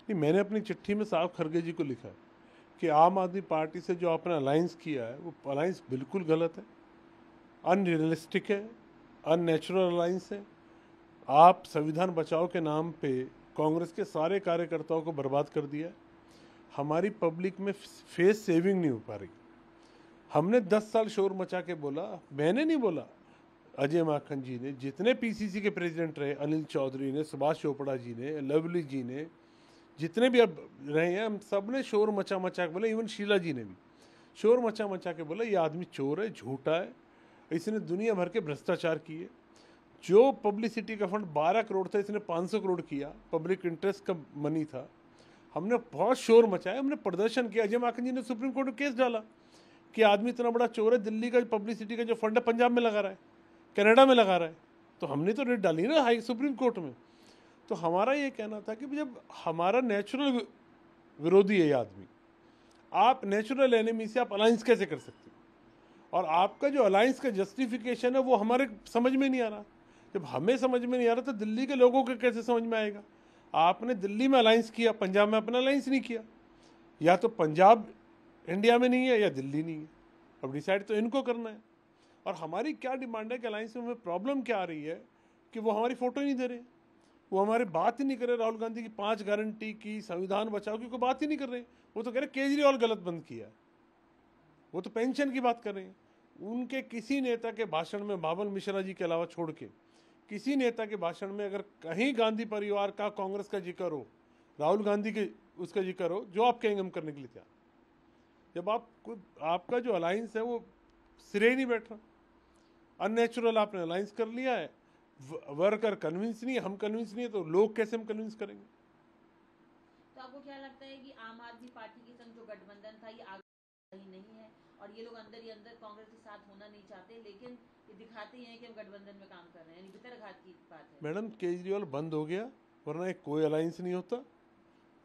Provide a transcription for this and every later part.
नहीं, मैंने अपनी चिट्ठी में साफ खरगे जी को लिखा है कि आम आदमी पार्टी से जो आपने अलायंस किया है वो अलायंस बिल्कुल गलत है, अनरियलिस्टिक है, अननेचुरल अलायंस है। आप संविधान बचाओ के नाम पे कांग्रेस के सारे कार्यकर्ताओं को बर्बाद कर दिया है। हमारी पब्लिक में फेस सेविंग नहीं हो पा रही। हमने 10 साल शोर मचा के बोला, मैंने नहीं बोला, अजय माखन जी ने, जितने पीसीसी के प्रेसिडेंट रहे, अनिल चौधरी ने, सुभाष चोपड़ा जी ने, लवली जी ने, जितने भी अब रहे हैं, हम सब ने शोर मचा मचा के बोला, इवन शीला जी ने भी शोर मचा मचा के बोला ये आदमी चोर है, झूठा है, इसने दुनिया भर के भ्रष्टाचार किए। जो पब्लिसिटी का फंड 12 करोड़ था, इसने 500 करोड़ किया, पब्लिक इंटरेस्ट का मनी था। हमने बहुत शोर मचाया, हमने प्रदर्शन किया। अजय माखन जी ने सुप्रीम कोर्ट में केस डाला कि आदमी इतना बड़ा चोर है, दिल्ली का पब्लिसिटी का जो फंड है पंजाब में लगा रहा है, कनाडा में लगा रहा है। तो हमने तो रेट डाली ना हाई सुप्रीम कोर्ट में। तो हमारा ये कहना था कि जब हमारा नेचुरल विरोधी है ये आदमी, आप नेचुरल एनिमी से आप अलायंस कैसे कर सकते हो? और आपका जो अलायंस का जस्टिफिकेशन है वो हमारे समझ में नहीं आ रहा। जब हमें समझ में नहीं आ रहा तो दिल्ली के लोगों को कैसे समझ में आएगा? आपने दिल्ली में अलायंस किया, पंजाब में अपना अलायंस नहीं किया। या तो पंजाब इंडिया में नहीं है या दिल्ली नहीं है। अब डिसाइड तो इनको करना है। और हमारी क्या डिमांड है कि अलायंस में हमें प्रॉब्लम क्या आ रही है कि वो हमारी फोटो ही नहीं दे रहे, वो हमारी बात ही नहीं कर रहे। राहुल गांधी की 5 गारंटी की, संविधान बचाओ की कोई बात ही नहीं कर रहे। वो तो कह रहे केजरीवाल गलत बंद किया है, वो तो पेंशन की बात कर रहे हैं। उनके किसी नेता के भाषण में, बाबुल मिश्रा जी के अलावा छोड़ के किसी नेता के भाषण में अगर कहीं गांधी परिवार का, कांग्रेस का जिक्र हो, राहुल गांधी के उसका जिक्र हो, जो आप कहेंगे हम करने के लिए तैयार। जब आपका जो अलायंस है वो सिरे ही नहीं बैठ रहा, अननेचुरल आपने अलायंस कर लिया है। वर्कर कन्विंस नहीं, हम कन्विंस नहीं है, तो लोग कैसे हम कन्विंस करेंगे? तो आपको क्या लगता है कि आम आदमी पार्टी के संग जो गठबंधन था ये आगे ही नहीं है और ये लोग अंदर ही अंदर कांग्रेस के साथ होना नहीं चाहते, लेकिन ये दिखाते ही हैं कि हम गठबंधन में काम कर रहे हैं, यानी भीतरघात की बात है? मैडम, केजरीवाल बंद हो गया, वरना एक कोई अलायंस नहीं होता।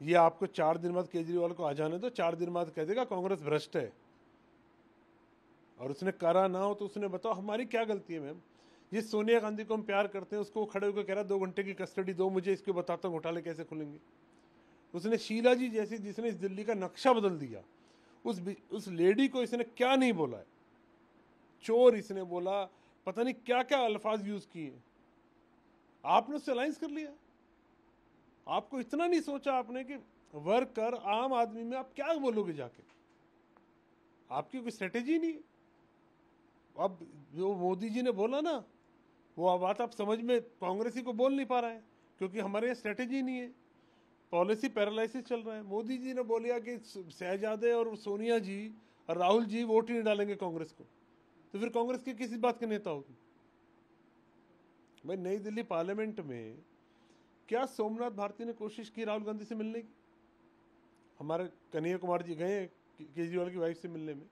ये आपको 4 दिन बाद केजरीवाल को आ जाने दो, 4 दिन बाद कह देगा कांग्रेस भ्रष्ट है। और उसने करा ना हो तो उसने बताओ हमारी क्या गलती है? मैम, जिस सोनिया गांधी को हम प्यार करते हैं उसको खड़े होकर कह रहा 2 घंटे की कस्टडी दो मुझे, इसको बताता हूँ घोटाले कैसे खुलेंगे। उसने शीला जी जैसी, जिसने इस दिल्ली का नक्शा बदल दिया, उस लेडी को इसने क्या नहीं बोला है? चोर इसने बोला, पता नहीं क्या क्या अल्फाज यूज किए। आपने उससे अलायंस कर लिया। आपको इतना नहीं सोचा आपने कि वर्कर आम आदमी में आप क्या बोलोगे जाके? आपकी कोई स्ट्रेटेजी नहीं है। अब जो मोदी जी ने बोला ना, वो बात आप समझ में कांग्रेसी को बोल नहीं पा रहा है, क्योंकि हमारे यहाँ स्ट्रेटेजी नहीं है, पॉलिसी पैरालिसिस चल रहा है। मोदी जी ने बोलिया कि शहजादे और सोनिया जी और राहुल जी वोट ही नहीं डालेंगे कांग्रेस को, तो फिर कांग्रेस के किसी बात के नेता होगी? भाई, नई दिल्ली पार्लियामेंट में क्या सोमनाथ भारती ने कोशिश की राहुल गांधी से मिलने की? हमारे कन्हैया कुमार जी गए केजरीवाल की वाइफ से मिलने में।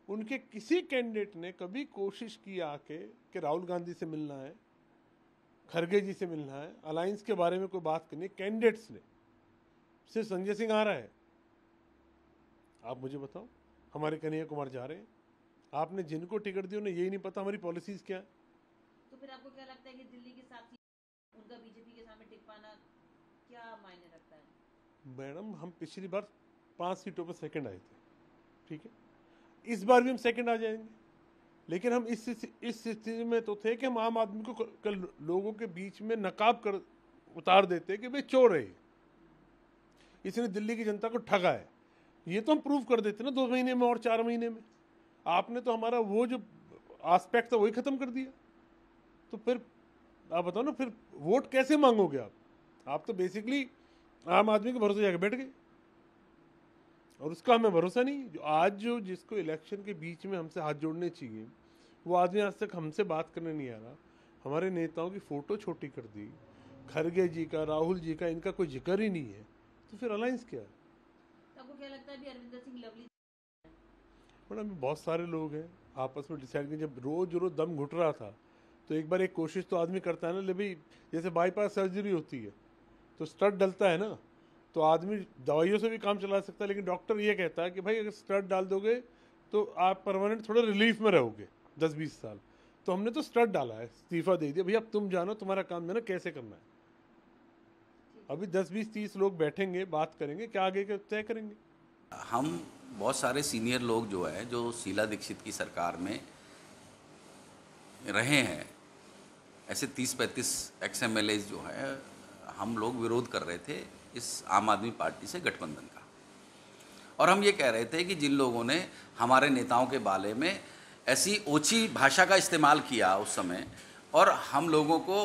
उनके किसी कैंडिडेट ने कभी कोशिश की आके कि राहुल गांधी से मिलना है, खरगे जी से मिलना है, अलायंस के बारे में कोई बात करनी है? कैंडिडेट्स ने सिर्फ संजय सिंह आ रहा है। आप मुझे बताओ, हमारे कन्हैया कुमार जा रहे हैं, आपने जिनको टिकट दी उन्हें यही नहीं पता हमारी पॉलिसीज क्या है। तो फिर आपको क्या लगता है कि दिल्ली के साथ उनका बीजेपी के सामने टिक पाना क्या मायने रखता है? मैडम, हम पिछली बार 5 सीटों पर सेकंड आए थे, ठीक है, इस बार भी हम सेकंड आ जाएंगे। लेकिन हम इस स्थिति में तो थे कि हम आम आदमी को कल लोगों के बीच में नकाब कर उतार देते कि भाई चोर है, इसने दिल्ली की जनता को ठगा है। ये तो हम प्रूव कर देते ना 2 महीने में और 4 महीने में। आपने तो हमारा वो जो आस्पेक्ट था वही खत्म कर दिया। तो फिर आप बताओ ना, फिर वोट कैसे मांगोगे आप तो बेसिकली आम आदमी के भरोसे जाके बैठ गए, और उसका हमें भरोसा नहीं। जो आज जो जिसको इलेक्शन के बीच में हमसे हाथ जोड़ने चाहिए, वो आदमी आज तक हमसे बात करने नहीं आ रहा। हमारे नेताओं की फोटो छोटी कर दी, खरगे जी का, राहुल जी का, इनका कोई जिक्र ही नहीं है। तो फिर अलायंस क्या है? तो आपको क्या लगता है अभी अरविंदर सिंह लवली? मैडम, बहुत सारे लोग हैं आपस में डिसाइड करें। जब रोज रोज दम घुट रहा था तो एक बार एक कोशिश तो आदमी करता है ना, ले भाई, जैसे बाईपास सर्जरी होती है तो स्टड डलता है ना, तो आदमी दवाइयों से भी काम चला सकता है। लेकिन डॉक्टर ये कहता है कि भाई अगर स्टड डाल दोगे तो आप परमानेंट थोड़ा रिलीफ में रहोगे 10-20 साल। तो हमने तो स्टड डाला है, इस्तीफा दे दिया, भैया अब तुम जानो, तुम्हारा काम जानो कैसे करना है। अभी 10, 20, 30 लोग बैठेंगे, बात करेंगे, क्या आगे का तय करेंगे। हम बहुत सारे सीनियर लोग जो है, जो शीला दीक्षित की सरकार में रहे हैं, ऐसे 30-35 XMLAs जो है, हम लोग विरोध कर रहे थे इस आम आदमी पार्टी से गठबंधन का। और हम ये कह रहे थे कि जिन लोगों ने हमारे नेताओं के बारे में ऐसी ओछी भाषा का इस्तेमाल किया उस समय, और हम लोगों को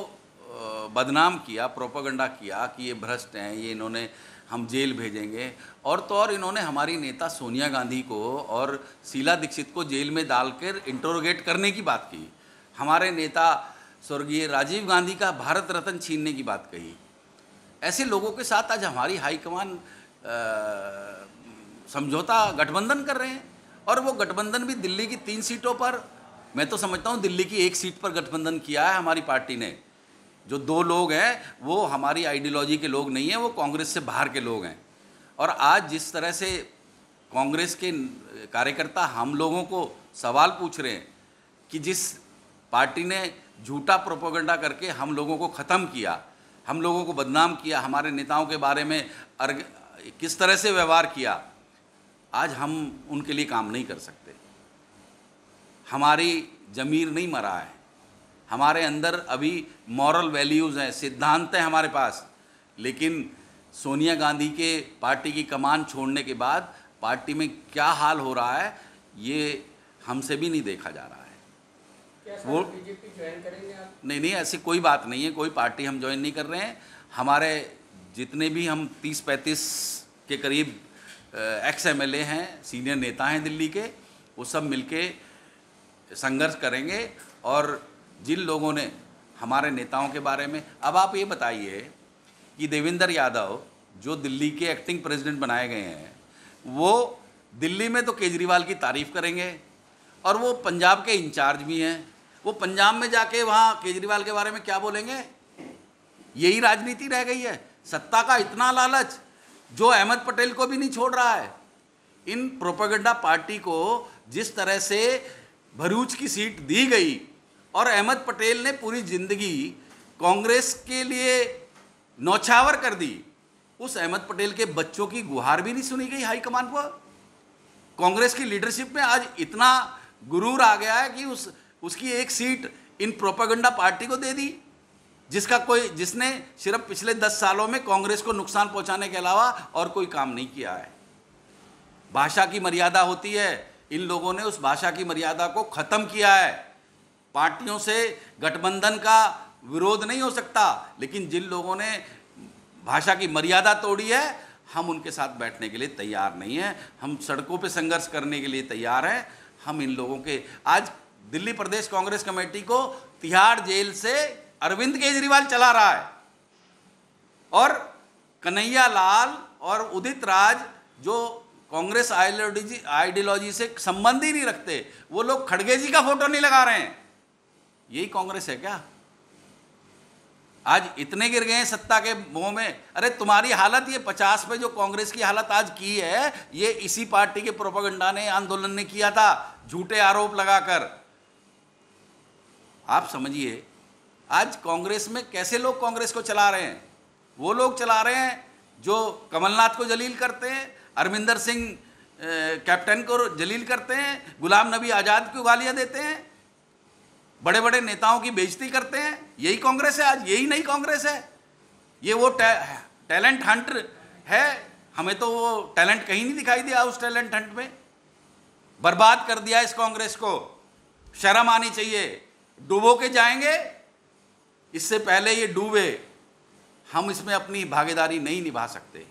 बदनाम किया, प्रोपेगेंडा किया कि ये भ्रष्ट हैं, ये इन्होंने हम जेल भेजेंगे, और तो और इन्होंने हमारी नेता सोनिया गांधी को और शीला दीक्षित को जेल में डालकर इंटरोगेट करने की बात की। हमारे नेता स्वर्गीय राजीव गांधी का भारत रत्न छीनने की बात कही। ऐसे लोगों के साथ आज हमारी हाईकमान समझौता गठबंधन कर रहे हैं, और वो गठबंधन भी दिल्ली की 3 सीटों पर, मैं तो समझता हूँ दिल्ली की 1 सीट पर गठबंधन किया है हमारी पार्टी ने। जो 2 लोग हैं वो हमारी आइडियोलॉजी के लोग नहीं हैं, वो कांग्रेस से बाहर के लोग हैं। और आज जिस तरह से कांग्रेस के कार्यकर्ता हम लोगों को सवाल पूछ रहे हैं कि जिस पार्टी ने झूठा प्रोपेगेंडा करके हम लोगों को ख़त्म किया, हम लोगों को बदनाम किया, हमारे नेताओं के बारे में किस तरह से व्यवहार किया, आज हम उनके लिए काम नहीं कर सकते। हमारी ज़मीर नहीं मरा है, हमारे अंदर अभी मॉरल वैल्यूज़ हैं, सिद्धांत हैं हमारे पास। लेकिन सोनिया गांधी के पार्टी की कमान छोड़ने के बाद पार्टी में क्या हाल हो रहा है, ये हमसे भी नहीं देखा जा रहा है। वो बीजेपी ज्वाइन करेंगे आप? नहीं, ऐसी कोई बात नहीं है, कोई पार्टी हम ज्वाइन नहीं कर रहे हैं। हमारे जितने भी हम 30-35 के करीब XMLA हैं, सीनियर नेता हैं दिल्ली के, वो सब मिलके संघर्ष करेंगे। और जिन लोगों ने हमारे नेताओं के बारे में, अब आप ये बताइए कि देवेंद्र यादव जो दिल्ली के एक्टिंग प्रेसिडेंट बनाए गए हैं, वो दिल्ली में तो केजरीवाल की तारीफ़ करेंगे, और वो पंजाब के इंचार्ज भी हैं, वो पंजाब में जाके वहाँ केजरीवाल के बारे में क्या बोलेंगे। यही राजनीति रह गई है, सत्ता का इतना लालच जो अहमद पटेल को भी नहीं छोड़ रहा है। इन प्रोपेगेंडा पार्टी को जिस तरह से भरूच की सीट दी गई, और अहमद पटेल ने पूरी जिंदगी कांग्रेस के लिए नौछावर कर दी, उस अहमद पटेल के बच्चों की गुहार भी नहीं सुनी गई हाईकमान पर। कांग्रेस की लीडरशिप में आज इतना गुरूर आ गया है कि उसकी 1 सीट इन प्रोपेगेंडा पार्टी को दे दी, जिसने सिर्फ पिछले 10 सालों में कांग्रेस को नुकसान पहुंचाने के अलावा और कोई काम नहीं किया है। भाषा की मर्यादा होती है, इन लोगों ने उस भाषा की मर्यादा को खत्म किया है। पार्टियों से गठबंधन का विरोध नहीं हो सकता, लेकिन जिन लोगों ने भाषा की मर्यादा तोड़ी है, हम उनके साथ बैठने के लिए तैयार नहीं हैं। हम सड़कों पे संघर्ष करने के लिए तैयार हैं। हम इन लोगों के, आज दिल्ली प्रदेश कांग्रेस कमेटी को तिहाड़ जेल से अरविंद केजरीवाल चला रहा है, और कन्हैया लाल और उदित राज जो कांग्रेस आइडियोलॉजी से संबंध ही नहीं रखते, वो लोग खड़गे जी का फोटो नहीं लगा रहे हैं। यही कांग्रेस है क्या? आज इतने गिर गए हैं सत्ता के मोह में। अरे तुम्हारी हालत ये 50 पे जो कांग्रेस की हालत आज की है, ये इसी पार्टी के प्रोपेगेंडा ने, आंदोलन ने किया था, झूठे आरोप लगाकर। आप समझिए आज कांग्रेस में कैसे लोग कांग्रेस को चला रहे हैं। वो लोग चला रहे हैं जो कमलनाथ को जलील करते हैं, अरविंदर सिंह कैप्टन को जलील करते हैं, गुलाम नबी आज़ाद को गालियाँ देते हैं, बड़े बड़े नेताओं की बेइज्जती करते हैं। यही कांग्रेस है आज, यही नई कांग्रेस है। ये वो टैलेंट हंट है। हमें तो वो टैलेंट कहीं नहीं दिखाई दिया। उस टैलेंट हंट में बर्बाद कर दिया इस कांग्रेस को। शर्म आनी चाहिए। डूबो के जाएंगे, इससे पहले ये डूबे। हम इसमें अपनी भागीदारी नहीं निभा सकते।